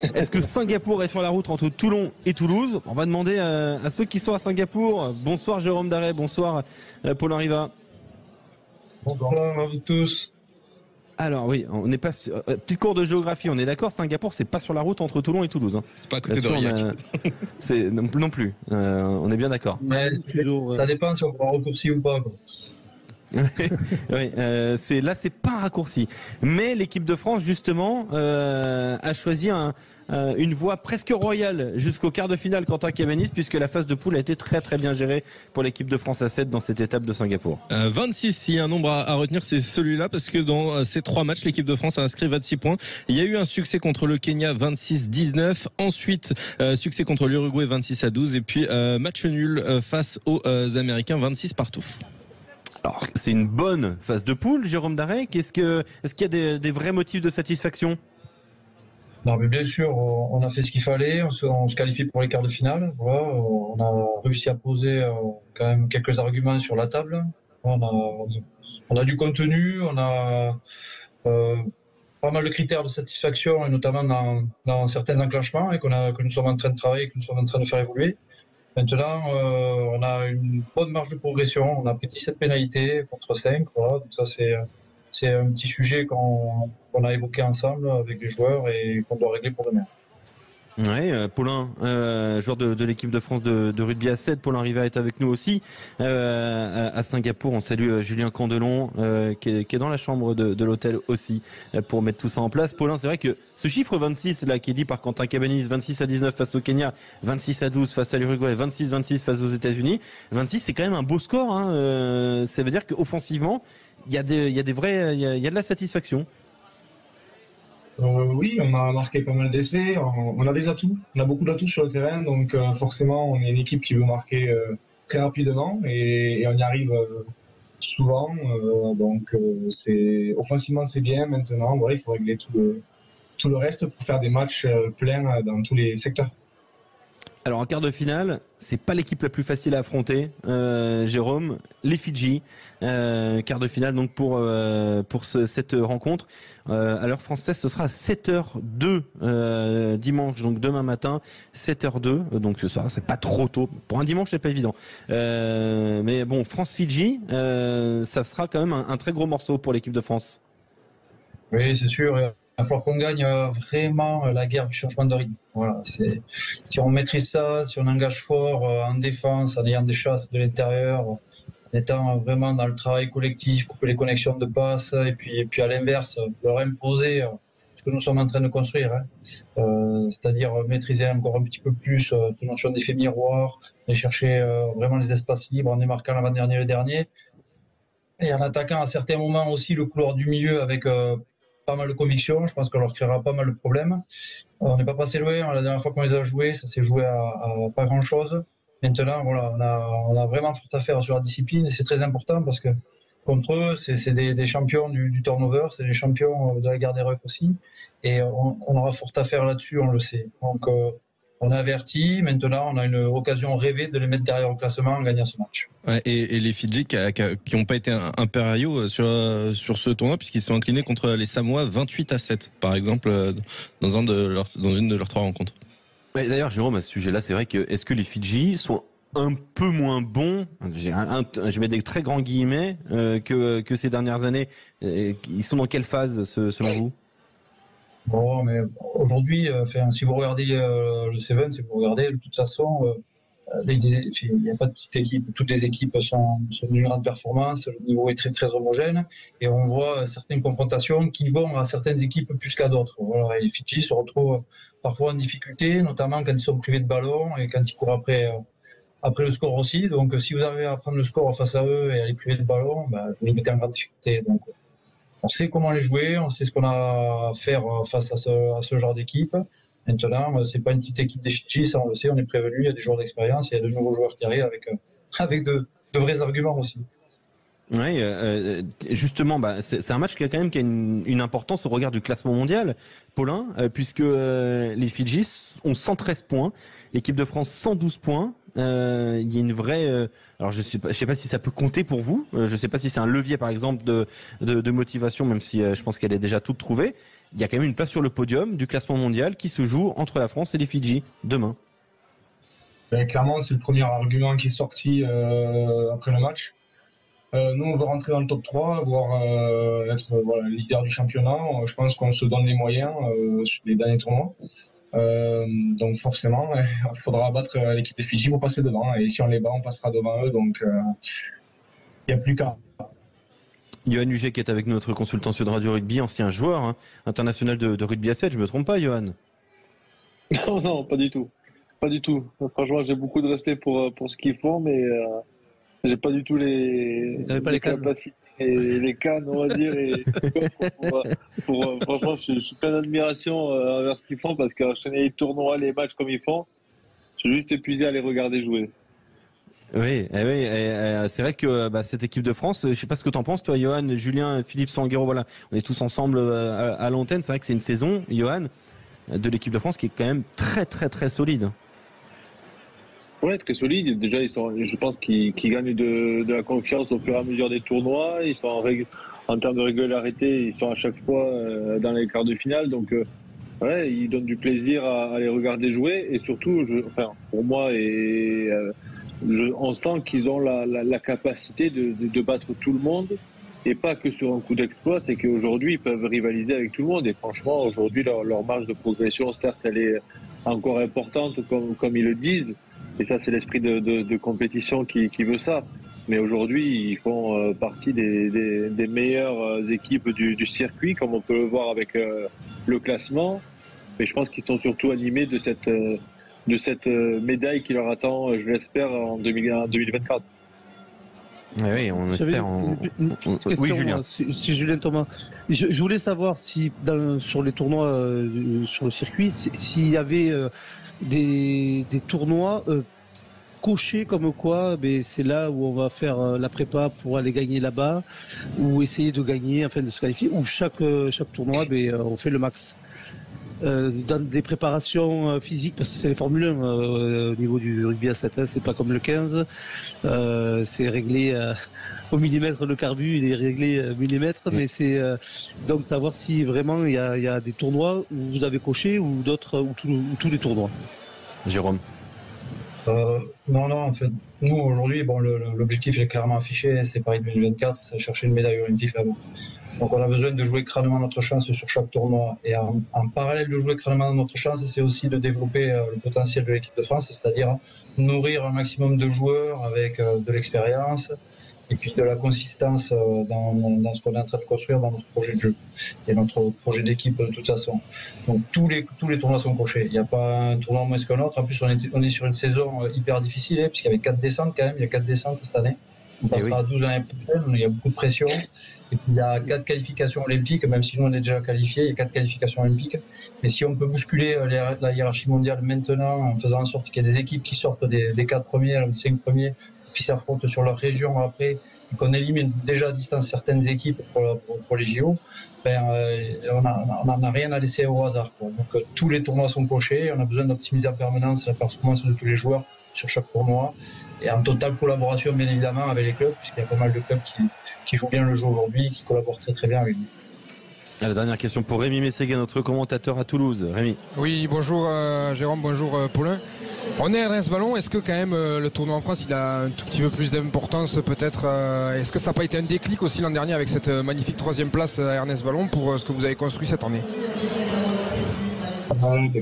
Est-ce que Singapour est sur la route entre Toulon et Toulouse? On va demander à ceux qui sont à Singapour. Bonsoir Jérôme Darret, bonsoir Paul Riva. Bonsoir à vous tous. Alors oui, on n'est pas petit cours de géographie, on est d'accord. Singapour, c'est pas sur la route entre Toulon et Toulouse. Hein. C'est pas à côté d'Aurillac. C'est non plus. On est bien d'accord. Mais ça dépend si on prend raccourci ou pas. Quoi. Oui, c'est pas un raccourci. Mais l'équipe de France justement a choisi une voie presque royale jusqu'au quart de finale Quentin Cabanis, puisque la phase de poule a été très très bien gérée pour l'équipe de France A7 dans cette étape de Singapour. 26, s'il y a un nombre à retenir, c'est celui-là, parce que dans ces 3 matchs, l'équipe de France a inscrit 26 points. Il y a eu un succès contre le Kenya, 26-19. Ensuite, succès contre l'Uruguay, 26-12. Et puis, match nul face aux Américains, 26 partout. Alors, c'est une bonne phase de poule, Jérôme Darret. Est-ce qu'il y a des vrais motifs de satisfaction? Non, mais bien sûr, on a fait ce qu'il fallait. On se qualifie pour les quarts de finale. Voilà, on a réussi à poser quand même quelques arguments sur la table. On a du contenu, on a pas mal de critères de satisfaction, et notamment dans certains enclenchements que nous sommes en train de travailler, que nous sommes en train de faire évoluer. Maintenant, on a une bonne marge de progression. On a pris 17 pénalités contre 5. Voilà. Donc ça, c'est un petit sujet qu'on a évoqué ensemble avec les joueurs et qu'on doit régler pour demain. Oui, Paulin, joueur de l'équipe de France de rugby à 7, Paulin Riva est avec nous aussi. À Singapour, on salue Julien Candelon qui est dans la chambre de l'hôtel aussi pour mettre tout ça en place. Paulin, c'est vrai que ce chiffre 26 là qui est dit par Quentin Cabanis, 26-19 face au Kenya, 26-12 face à l'Uruguay, 26-26 face aux États-Unis, 26 c'est quand même un beau score. Hein. Ça veut dire qu'offensivement, il y a de la satisfaction. Oui, on a marqué pas mal d'essais, on a des atouts, on a beaucoup d'atouts sur le terrain, donc forcément on est une équipe qui veut marquer très rapidement et on y arrive souvent, donc offensivement c'est bien. Maintenant voilà, il faut régler tout le reste pour faire des matchs pleins dans tous les secteurs. Alors en quart de finale, c'est pas l'équipe la plus facile à affronter, Jérôme. Les Fidji, quart de finale donc pour cette rencontre. À l'heure française, ce sera à 7h02 dimanche, donc demain matin, 7h02. Donc ça, c'est pas trop tôt pour un dimanche, c'est pas évident. Mais bon, France-Fidji, ça sera quand même un très gros morceau pour l'équipe de France. Oui, c'est sûr. Il va falloir qu'on gagne vraiment la guerre du changement de rythme. Voilà, si on maîtrise ça, si on engage fort en défense, en ayant des chasses de l'intérieur, en étant vraiment dans le travail collectif, couper les connexions de passe, et puis à l'inverse, leur imposer ce que nous sommes en train de construire, c'est-à-dire maîtriser encore un petit peu plus la notion d'effet miroir, et chercher vraiment les espaces libres en démarquant l'avant-dernier et le dernier, et en attaquant à certains moments aussi le couloir du milieu avec pas mal de conviction. Je pense qu'on leur créera pas mal de problèmes. On n'est pas passé loin. La dernière fois qu'on les a joués, ça s'est joué à pas grand-chose. Maintenant, voilà, on a vraiment fort à faire sur la discipline et c'est très important parce que contre eux, c'est des champions du turnover, c'est des champions de la garde des rucks aussi. Et on aura fort à faire là-dessus, on le sait. Donc, on a averti. Maintenant, on a une occasion rêvée de les mettre derrière au classement en gagnant ce match. Ouais, et les Fidji qui n'ont pas été impériaux sur ce tournoi, puisqu'ils sont inclinés contre les Samoa 28-7, par exemple, dans une de leurs 3 rencontres. Ouais, d'ailleurs, Jérôme, à ce sujet-là, c'est vrai que est-ce que les Fidji sont un peu moins bons, je mets des très grands guillemets, que ces dernières années? Ils sont dans quelle phase, selon vous? Bon, mais aujourd'hui, si vous regardez le Seven, si vous regardez, de toute façon, il n'y a pas de petite équipe. Toutes les équipes sont d'une grande performance. Le niveau est très très homogène et on voit certaines confrontations qui vont à certaines équipes plus qu'à d'autres. Voilà, et les Fidji se retrouvent parfois en difficulté, notamment quand ils sont privés de ballon et quand ils courent après le score aussi. Donc, si vous arrivez à prendre le score face à eux et à les priver de ballon, vous les mettez en grande difficulté. Donc, on sait comment les jouer, on sait ce qu'on a à faire face à ce genre d'équipe. Maintenant, c'est pas une petite équipe des Fidji, ça on le sait, on est prévenu, il y a des joueurs d'expérience, il y a de nouveaux joueurs qui arrivent avec de vrais arguments aussi. Oui, justement, c'est un match qui a une importance au regard du classement mondial, Paulin, puisque les Fidji ont 113 points, l'équipe de France 112 points. Il y a une vraie. Alors je sais pas si ça peut compter pour vous. Je sais pas si c'est un levier par exemple de motivation, même si je pense qu'elle est déjà toute trouvée. il y a quand même une place sur le podium du classement mondial qui se joue entre la France et les Fidji demain. Clairement, c'est le premier argument qui est sorti après le match. Nous, on veut rentrer dans le top 3, voire être leader du championnat. Je pense qu'on se donne les moyens sur les derniers tournois. Donc forcément, il faudra battre l'équipe des Fidji pour passer devant. Et si on les bat, on passera devant eux. Donc il n'y a plus qu'à. Johan Huget qui est avec nous, notre consultant Sud Radio Rugby, ancien joueur international de rugby à 7. Je ne me trompe pas, Johan? Non, pas du tout. Pas du tout. Franchement, j'ai beaucoup de respect pour ce qu'ils font, mais j'ai pas du tout les capacités et les cannes, on va dire. Et franchement, je suis plein d'admiration envers ce qu'ils font parce qu'enchaîner les tournois, les matchs comme ils font, je suis juste épuisé à les regarder jouer. Oui, c'est vrai que cette équipe de France, je sais pas ce que tu en penses, toi, Johan, Julien, Philippe Sanguero, voilà, on est tous ensemble à l'antenne. C'est vrai que c'est une saison, Johan, de l'équipe de France qui est quand même très très très solide. Ouais, très solide. Déjà, je pense qu'ils gagnent de la confiance au fur et à mesure des tournois. Ils sont en termes de régularité, ils sont à chaque fois dans les quarts de finale. Donc, ils donnent du plaisir à les regarder jouer. Et surtout, pour moi, on sent qu'ils ont la capacité de battre tout le monde. Et pas que sur un coup d'exploit, c'est qu'aujourd'hui, ils peuvent rivaliser avec tout le monde. Et franchement, aujourd'hui, leur marge de progression, certes, elle est encore importante, comme ils le disent. Et ça, c'est l'esprit de compétition qui veut ça. Mais aujourd'hui, ils font partie des meilleures équipes du circuit, comme on peut le voir avec le classement. Mais je pense qu'ils sont surtout animés de cette médaille qui leur attend, je l'espère, en 2024. Oui, on espère. Oui, Julien. C'est Julien Thomas. Je voulais savoir si, sur les tournois sur le circuit, s'il y avait des tournois cochés comme quoi c'est là où on va faire la prépa pour aller gagner là-bas, ou essayer de gagner, enfin de se qualifier, ou chaque tournoi, on fait le max. Dans des préparations physiques, parce que c'est les Formule 1 au niveau du rugby à 7, c'est pas comme le 15, c'est réglé au millimètre, le carbu il est réglé millimètre, mais c'est donc savoir si vraiment il y a des tournois où vous avez coché, ou d'autres, ou tous les tournois. Jérôme? Non, en fait, nous aujourd'hui, l'objectif est clairement affiché, c'est Paris 2024, c'est chercher une médaille olympique là-bas. Donc on a besoin de jouer crânement notre chance sur chaque tournoi. Et en parallèle de jouer crânement notre chance, c'est aussi de développer le potentiel de l'équipe de France, c'est-à-dire nourrir un maximum de joueurs avec de l'expérience et puis de la consistance dans ce qu'on est en train de construire dans notre projet de jeu et notre projet d'équipe de toute façon. Donc tous les tournois sont cochés. Il n'y a pas un tournoi moins qu'un autre. En plus, on est sur une saison hyper difficile, puisqu'il y avait 4 descentes quand même. Il y a 4 descentes cette année. On passera à 12 l'année prochaine, il y a beaucoup de pression. Et puis il y a 4 qualifications olympiques, même si nous on est déjà qualifiés, il y a 4 qualifications olympiques. Mais si on peut bousculer la hiérarchie mondiale maintenant, en faisant en sorte qu'il y ait des équipes qui sortent des 4 premiers, des 5 premiers, qui s'affrontent sur leur région après, et qu'on élimine déjà à distance certaines équipes pour les JO, on n'en a rien à laisser au hasard. Donc tous les tournois sont cochés, on a besoin d'optimiser en permanence la performance de tous les joueurs sur chaque tournoi. Et en totale collaboration, bien évidemment, avec les clubs, puisqu'il y a pas mal de clubs qui jouent bien le jeu aujourd'hui, qui collaborent très très bien avec nous. La dernière question pour Rémi Mességuin, notre commentateur à Toulouse. Rémi. Oui, bonjour Jérôme, bonjour Paulin. On est à Ernest Vallon, est-ce que quand même le tournoi en France il a un tout petit peu plus d'importance peut-être est-ce que ça n'a pas été un déclic aussi l'an dernier avec cette magnifique 3e place à Ernest Vallon pour ce que vous avez construit cette année?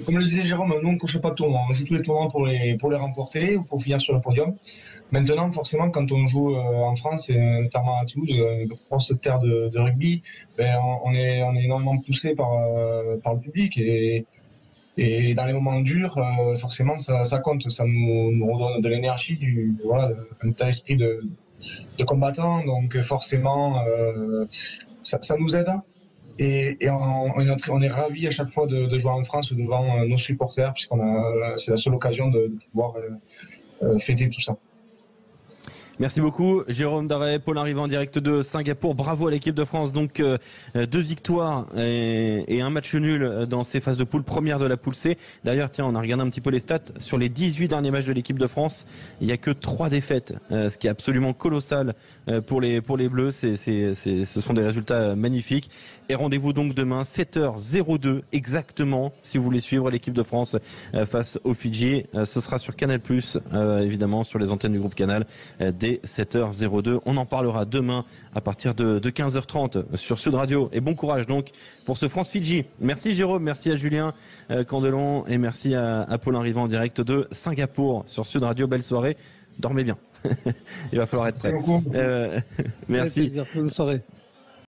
Comme le disait Jérôme, nous on ne coche pas de tournoi, on joue tous les tournois pour les remporter ou pour finir sur le podium. Maintenant, forcément, quand on joue en France, et notamment à Toulouse, grosse terre de rugby, on est énormément poussé par le public et dans les moments durs, forcément, ça compte, ça nous redonne de l'énergie, un état d'esprit de combattant, donc forcément, ça nous aide. Et on est ravis à chaque fois de jouer en France devant nos supporters, puisqu'on c'est la seule occasion de pouvoir fêter tout ça. Merci beaucoup Jérôme Darret, Paulin Rivet en direct de Singapour. Bravo à l'équipe de France, donc 2 victoires et un match nul dans ces phases de poule, première de la poule C. D'ailleurs tiens, on a regardé un petit peu les stats, sur les 18 derniers matchs de l'équipe de France, il n'y a que 3 défaites, ce qui est absolument colossal pour les Bleus. Ce sont des résultats magnifiques. Et rendez-vous donc demain 7h02 exactement si vous voulez suivre l'équipe de France face aux Fidji. Ce sera sur Canal+, évidemment sur les antennes du groupe Canal dès 7h02. On en parlera demain à partir de 15h30 sur Sud Radio. Et bon courage donc pour ce France-Fidji. Merci Jérôme, merci à Julien Candelon et merci à Paulin Rivet en direct de Singapour sur Sud Radio. Belle soirée, dormez bien. Il va falloir être prêt. Merci. Merci. Bonne soirée.